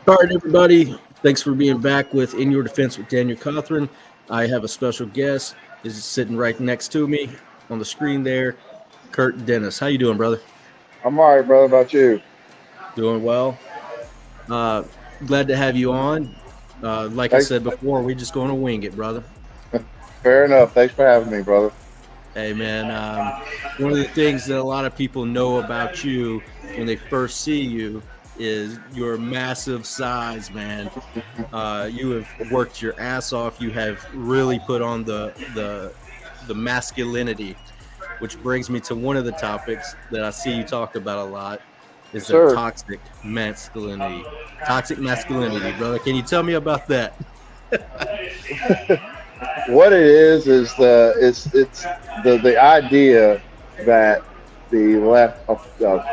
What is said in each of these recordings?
All right, everybody. Thanks for being back with In Your Defense with Daniel Cothran. I have a special guest. Is sitting right next to me on the screen there, Kurt Dennis. How you doing, brother? I'm all right, brother. About you? Doing well. Uh, Glad to have you on. Like I Thanks. said before, we're just going to wing it, brother. Fair enough. Thanks for having me, brother. Hey, man. One of the things that a lot of people know about you when they first see you is your massive size, man. You have worked your ass off. You have really put on the masculinity, which brings me to one of the topics that I see you talk about a lot is Yes, that sir. toxic masculinity. Toxic masculinity, brother. Can you tell me about that? What it is it's the idea that the left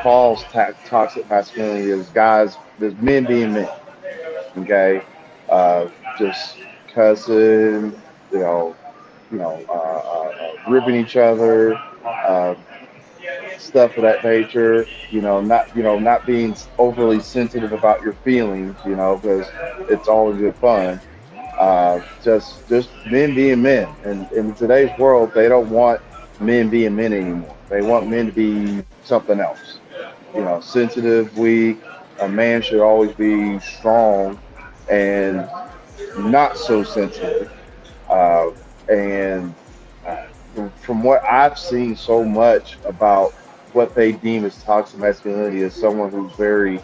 calls toxic masculinity is guys, there's men being men. Okay, just cussing, you know, ripping each other, stuff of that nature. Not being overly sensitive about your feelings. Because it's all in good fun. Just men being men, and in today's world, they don't want men being men anymore. They want men to be something else. Sensitive, weak. A man should always be strong and not so sensitive. Uh, and from what I've seen so much about what they deem as toxic masculinity is someone who's very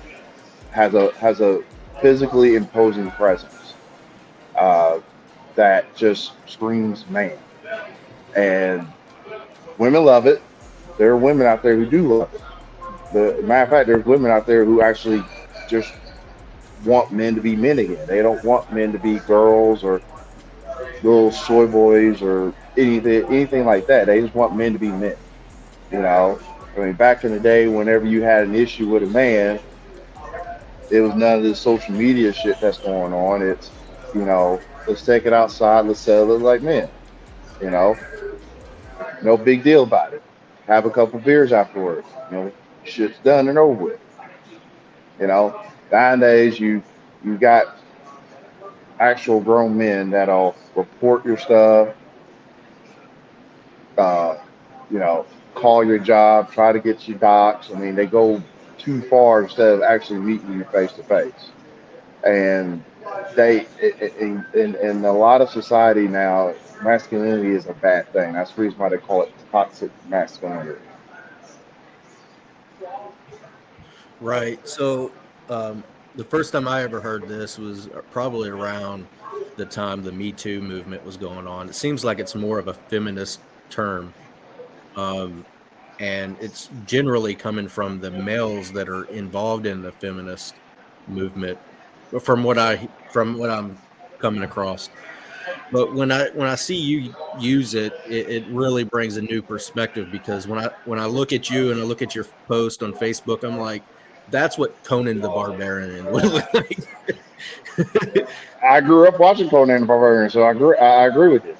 has a physically imposing presence uh, that just screams man. And women love it. There are women out there who do love it. The matter of fact, there's women out there who actually just want men to be men again. They don't want men to be girls or little soy boys or anything like that. They just want men to be men. You know, I mean, back in the day, whenever you had an issue with a man, it was none of this social media shit that's going on. It's, let's take it outside, let's settle it like men. You know, no big deal about it. Have a couple beers afterwards. Shit's done and over with. You know, nowadays you got actual grown men that'll report your stuff, uh, call your job, try to get you docs. I mean, they go too far instead of actually meeting you face to face. And in a lot of society now, masculinity is a bad thing. That's the reason why they call it toxic masculinity. Right. So, the first time I ever heard this was probably around the time the Me Too movement was going on. It seems like it's more of a feminist term. Um, and it's generally coming from the males that are involved in the feminist movement from what I'm coming across. But when I see you use it really brings a new perspective because when I look at you and I look at your post on Facebook, I'm like, that's what Conan the Barbarian would look like. I grew up watching Conan the Barbarian, so I agree with you.